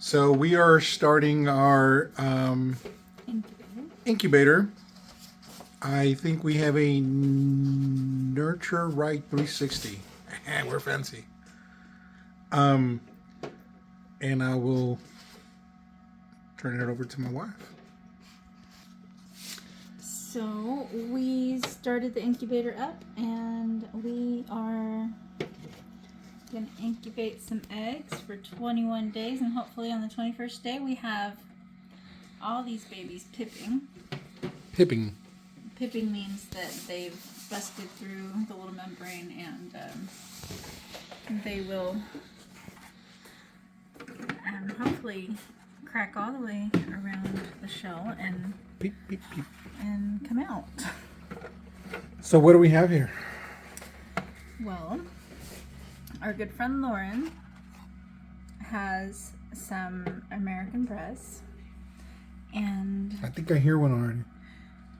So we are starting our incubator. I think we have a Nurture Right 360. We're fancy. And I will turn it over to my wife. So we started the incubator up, and we are going to incubate some eggs for 21 days, and hopefully on the 21st day we have all these babies pipping. Pipping. Pipping means that they've busted through the little membrane, and they will hopefully crack all the way around the shell and Peep, peep, peep. and come out. So what do we have here? Well, our good friend Lauren has some American breasts, and I think I hear one already.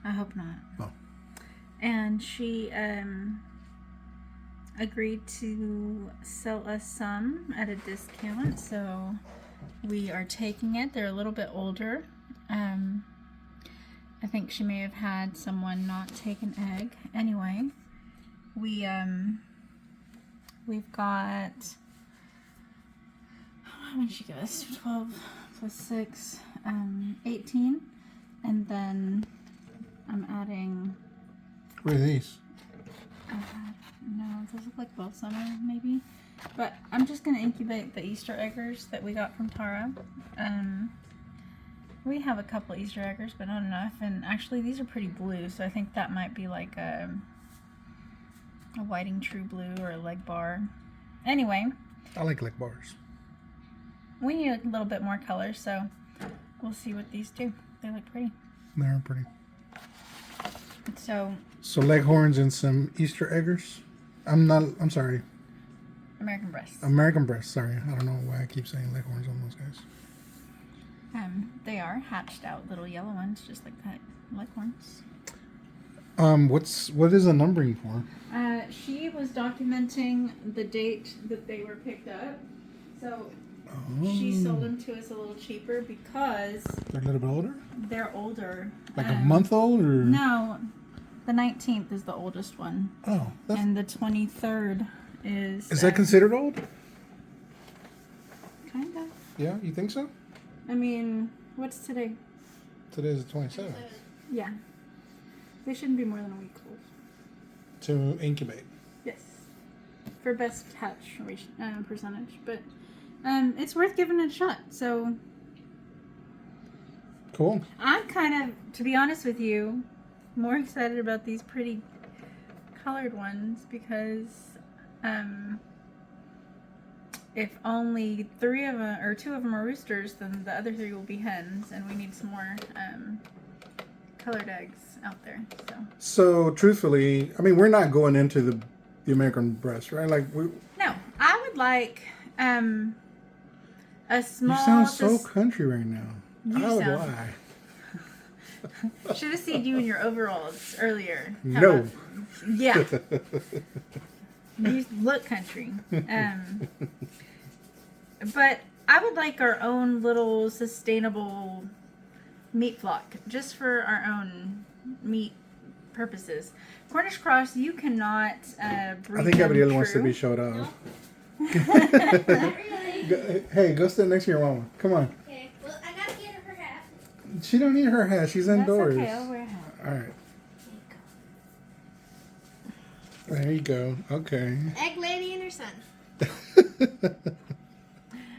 I hope not. Oh. And she agreed to sell us some at a discount, so we are taking it. They're a little bit older. I think she may have had someone not take an egg. Anyway, we've got, how many did she give us? 12 plus 6, 18, and then I'm adding. What are these? No, those look like balsamic maybe. But I'm just going to incubate the Easter eggers that we got from Tara. We have a couple Easter eggers, but not enough. And actually, these are pretty blue, so I think that might be like a whiting true blue or a leg bar. Anyway. I like leg bars. We need a little bit more color, so we'll see what these do. They look pretty. They're pretty. So leghorns and some Easter eggers. I'm sorry. American breasts. American breasts, sorry. I don't know why I keep saying leghorns on those guys. They are hatched out little yellow ones, just like that leghorns. What is the numbering for? She was documenting the date that they were picked up, so she sold them to us a little cheaper because They're a little bit older? they're older. Like a month old, or? No, the 19th is the oldest one. Oh. And the 23rd is... Is that considered old? Kind of. Yeah, you think so? I mean, what's today? Today's the 27th. Yeah. They shouldn't be more than a week old. To incubate. Yes. For best hatch percentage. But it's worth giving it a shot. So Cool. I'm kind of, to be honest with you, more excited about these pretty colored ones because if only 3 of them or 2 of them are roosters, then the other 3 will be hens, and we need some more colored eggs out there. So truthfully, I mean, we're not going into the American breast, right? Like No, I would like a small. You sound so country right now. You I would sound. lie. Should have seen you in your overalls earlier. No. Yeah. You look country. But I would like our own little sustainable meat flock, just for our own meat purposes. Cornish cross, you cannot breed. I think everybody them else wants to true. be showed off. Not really. Hey, go stand next to your mama. Come on. Okay, well, I gotta get her hat. She don't need her hat. She's That's indoors. okay, I'll wear a hat. All right. There you go. Okay. Egg lady and her son.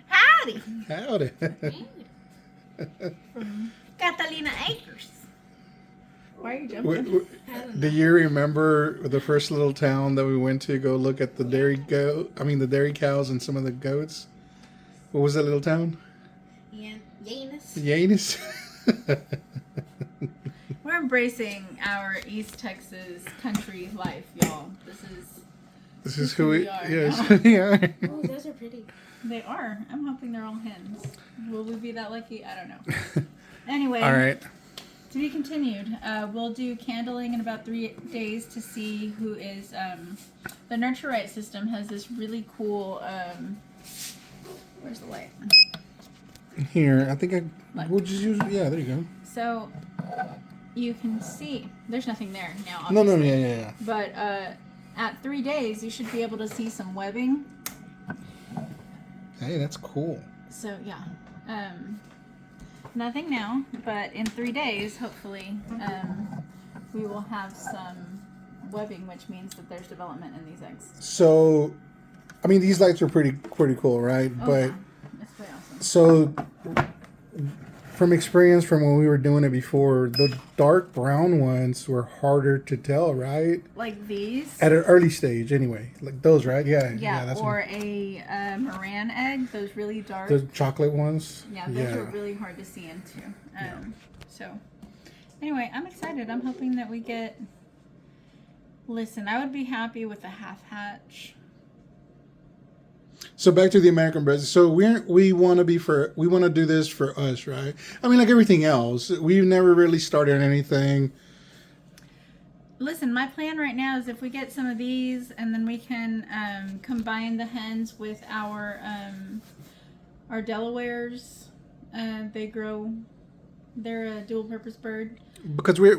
Howdy! Howdy. Catalina Acres. Why are you jumping? Do you remember the first little town that we went to go look at the dairy the dairy cows and some of the goats? What was that little town? Yanus. Yanus. We're embracing our East Texas country life, y'all. This is who we are. Yes, we are. Oh, those are pretty. They are. I'm hoping they're all hens. Will we be that lucky? I don't know. Anyway. All right. To be continued. We'll do candling in about 3 days to see who is. The Nurture Right system has this really cool. Where's the light? Here, I think Look. we'll just use. Yeah, there you go. So you can see there's nothing there now. No, Obviously. yeah. But at 3 days, you should be able to see some webbing. Hey, that's cool. So yeah, nothing now, but in 3 days, hopefully, we will have some webbing, which means that there's development in these eggs. So, I mean, these lights are pretty cool, right? Oh, But yeah. It's pretty awesome. so, from experience from when we were doing it before, the dark brown ones were harder to tell, right? Like these. At an early stage, anyway. Like those, right? Yeah. Yeah, that's or a Moran egg, those really dark. the chocolate ones. Yeah, those are really hard to see into. So, anyway, I'm excited. I'm hoping that we get. Listen, I would be happy with a half hatch. So back to the American bread. So we want to do this for us, right? I mean, like everything else, we've never really started anything. Listen, my plan right now is if we get some of these, and then we can combine the hens with our Delawares. They're a dual-purpose bird. Because we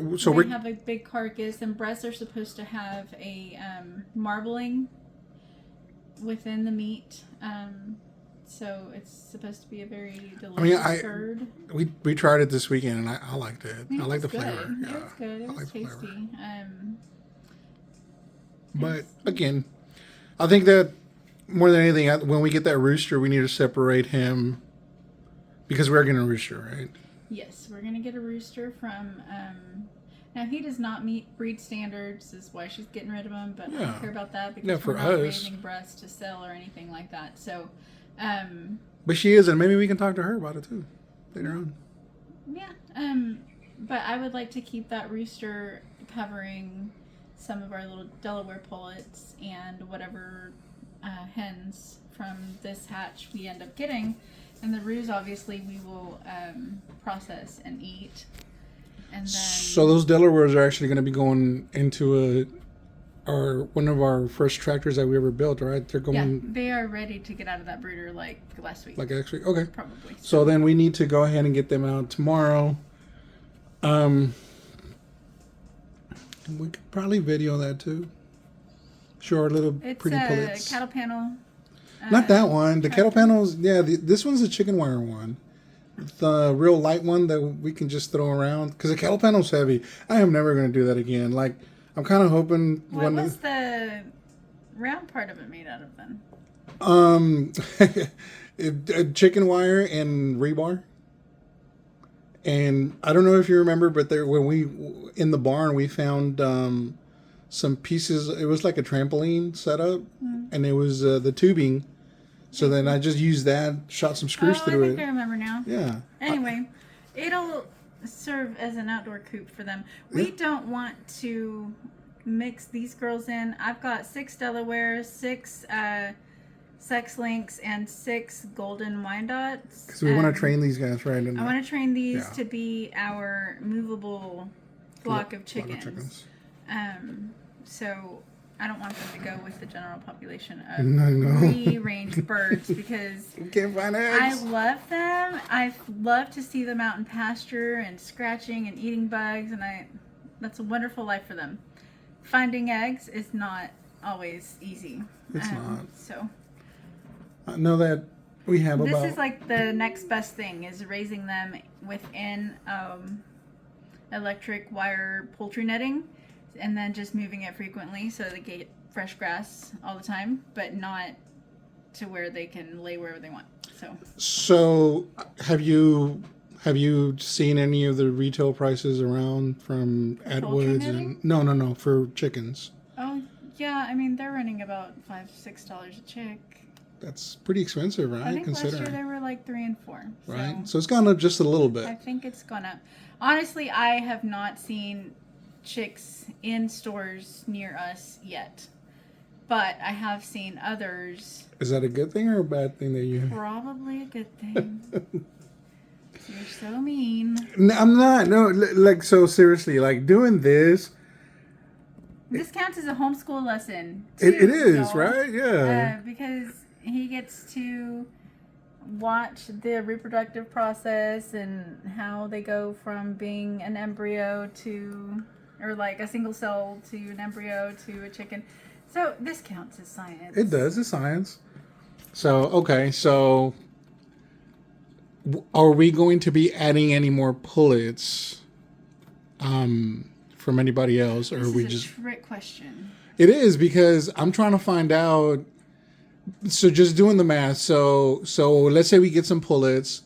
have a big carcass, and breasts are supposed to have a marbling within the meat. So it's supposed to be a very delicious bird. We tried it this weekend, and I liked it. I like the good. flavor. Yeah, it was good. It was tasty. But again, I think that more than anything, when we get that rooster, we need to separate him because we're getting a rooster, right? Yes, we're gonna get a rooster from. Now he does not meet breed standards, is why she's getting rid of him. But I don't care about that because we're not raising breasts to sell or anything like that. So. But she is, and maybe we can talk to her about it too later on. Yeah. But I would like to keep that rooster covering some of our little Delaware pullets and whatever hens from this hatch we end up getting. And the roos, obviously, we will process and eat. And then. So those Delawares are actually going to be going into one of our first tractors that we ever built, right? They're going. Yeah, they are ready to get out of that brooder like last week. Like actually, okay. Probably. So then we need to go ahead and get them out tomorrow. We could probably video that too. Show our little pretty pullets. It's a cattle panel. Not that one. The cattle panels. Yeah, this one's a chicken wire one. The real light one that we can just throw around because the cattle panel's heavy. I am never going to do that again. Like. I'm kind of hoping. What was the round part of it made out of then? Chicken wire and rebar. And I don't know if you remember, but when we in the barn we found some pieces. It was like a trampoline setup, and it was the tubing. So then I just used that, shot some screws through it. I think I remember now. Yeah. Anyway, it'll serve as an outdoor coop for them. We don't want to mix these girls in. I've got 6 Delawares, 6 sex links, and 6 golden Wyandottes. Because we want to train these guys, right? I want to train these to be our movable flock of chickens. So I don't want them to go with the general population of free-range birds because we can't find eggs. I love them. I love to see them out in pasture and scratching and eating bugs, and that's a wonderful life for them. Finding eggs is not always easy. It's not. So I know that we have this is like the next best thing is raising them within electric wire poultry netting. And then just moving it frequently so they get fresh grass all the time, but not to where they can lay wherever they want. So have you seen any of the retail prices around from Atwoods and no for chickens? Oh yeah, I mean they're running about $5-6 a chick. That's pretty expensive, right? I think last year they were like 3 and 4. Right, so it's gone up just a little bit. I think it's gone up. Honestly, I have not seen chicks in stores near us yet, but I have seen others. Is that a good thing or a bad thing that you? Probably a good thing. You're so mean. No, I'm not. No, like so seriously, like doing this. This counts as a homeschool lesson. It is, right? Yeah. Because he gets to watch the reproductive process and how they go from being an embryo to, or like a single cell to an embryo to a chicken. So this counts as science. It does. It's science. So, okay. So, are we going to be adding any more pullets from anybody else? Or This are we is a just... trick question. It is, because I'm trying to find out. So just doing the math. So let's say we get some pullets.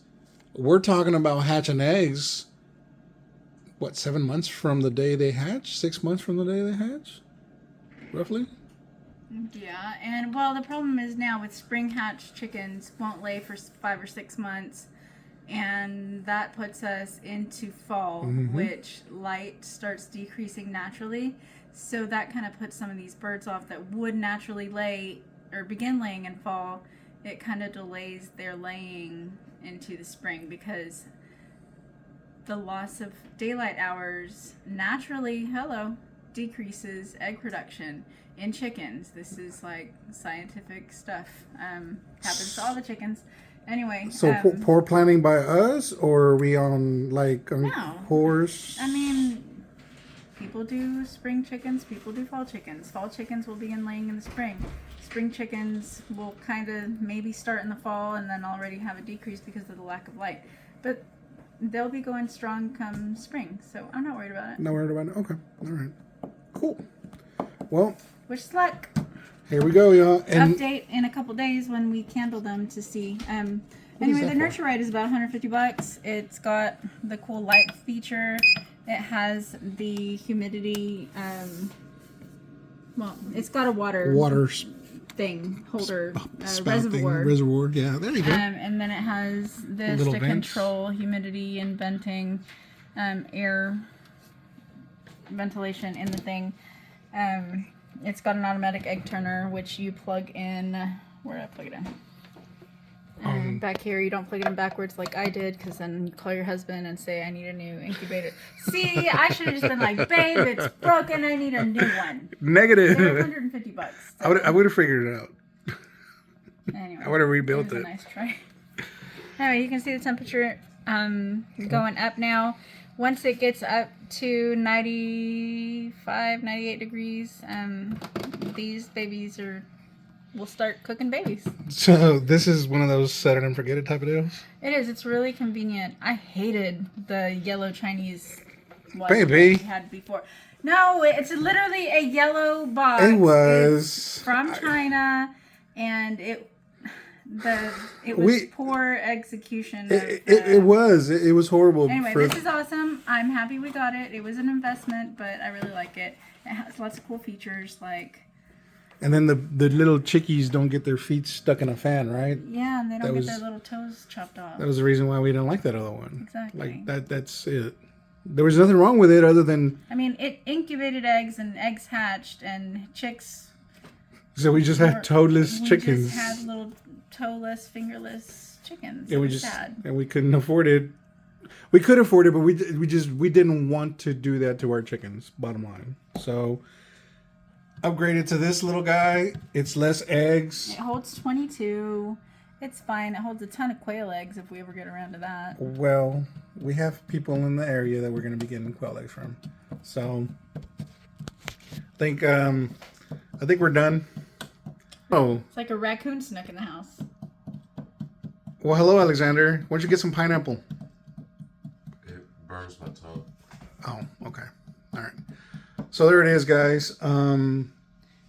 We're talking about hatching eggs. What, 7 months from the day they hatch? 6 months from the day they hatch? Roughly? Yeah, and well, the problem is now with spring hatch chickens won't lay for 5 or 6 months, and that puts us into fall, which light starts decreasing naturally. So that kind of puts some of these birds off that would naturally lay or begin laying in fall. It kind of delays their laying into the spring because the loss of daylight hours naturally, decreases egg production in chickens. This is like scientific stuff. Happens to all the chickens. Anyway. So poor planning by us, or are we on No. course? I mean, people do spring chickens, people do fall chickens. Fall chickens will begin laying in the spring. Spring chickens will kind of maybe start in the fall and then already have a decrease because of the lack of light. But they'll be going strong come spring, so I'm not worried about it. Not worried about it? Okay. All right. Cool. Well, Wish us luck. here we go, y'all. And Update in a couple days when we candle them to see. Anyway, that the for? nurture rate is about $150. It's got the cool light feature. It has the humidity. Well, it's got a water thing holder spout thing, reservoir. reservoir. Yeah, there you go. And then it has this Little to vents. control humidity and venting, air ventilation in the thing. It's got an automatic egg turner, which you plug in. Where did I plug it in? Back here. You don't plug it in backwards like I did, because then you call your husband and say, I need a new incubator. See, I should have just been like, babe, it's broken. I need a new one. Negative. They're $150. So. I would have figured it out. Anyway, I would have rebuilt it was it. a nice try. Anyway, you can see the temperature going up now. Once it gets up to 95, 98 degrees, these babies will start cooking babies. So this is one of those set it and forget it type of deals? It is. It's really convenient. I hated the yellow Chinese one Baby. that we had before. No, it's literally a yellow box. It was. It's from China, and it was poor execution. It was horrible. Anyway, this is awesome. I'm happy we got it. It was an investment, but I really like it. It has lots of cool features, like. And then the little chickies don't get their feet stuck in a fan, right? Yeah, and they don't get their little toes chopped off. That was the reason why we didn't like that other one. Exactly. Like that's it. There was nothing wrong with it other than. I mean, it incubated eggs and eggs hatched and chicks. So we just had toeless chickens. We just had little toeless, fingerless chickens. And sad. And we couldn't afford it. We could afford it, but we didn't want to do that to our chickens. Bottom line. So upgraded to this little guy. It's less eggs. It holds 22. It's fine. It holds a ton of quail eggs if we ever get around to that. Well, we have people in the area that we're going to be getting quail eggs from. So I think we're done. Oh. It's like a raccoon snuck in the house. Well, hello, Alexander. Why don't you get some pineapple? It burns my tongue. Oh, okay. All right. So there it is, guys.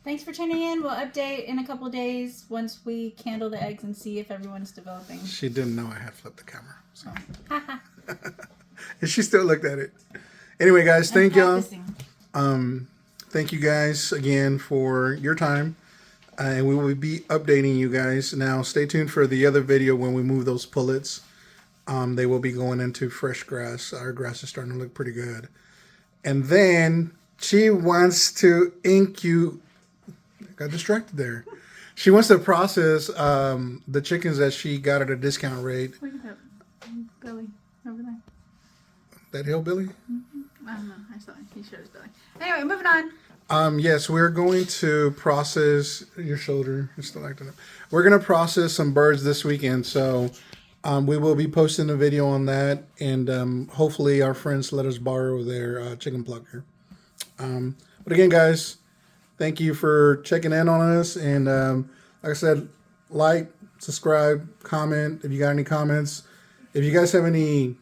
Thanks for tuning in. We'll update in a couple of days once we candle the eggs and see if everyone's developing. She didn't know I had flipped the camera. So. And she still looked at it. Anyway, guys, thank y'all. Thank you guys again for your time. And we will be updating you guys. Now, stay tuned for the other video when we move those pullets. They will be going into fresh grass. Our grass is starting to look pretty good. And then she wants to got distracted there. She wants to process the chickens that she got at a discount rate. Look at that belly over there. That hillbilly? I don't know. I saw it. He showed his belly. Anyway, moving on. Yes, we're going to process your shoulder. It's still acting up. We're going to process some birds this weekend, so we will be posting a video on that, and hopefully our friends let us borrow their chicken plucker. But again, guys, thank you for checking in on us, and like I said, like, subscribe, comment if you got any comments. If you guys have any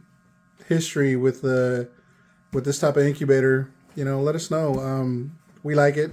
history with this type of incubator, let us know. We like it.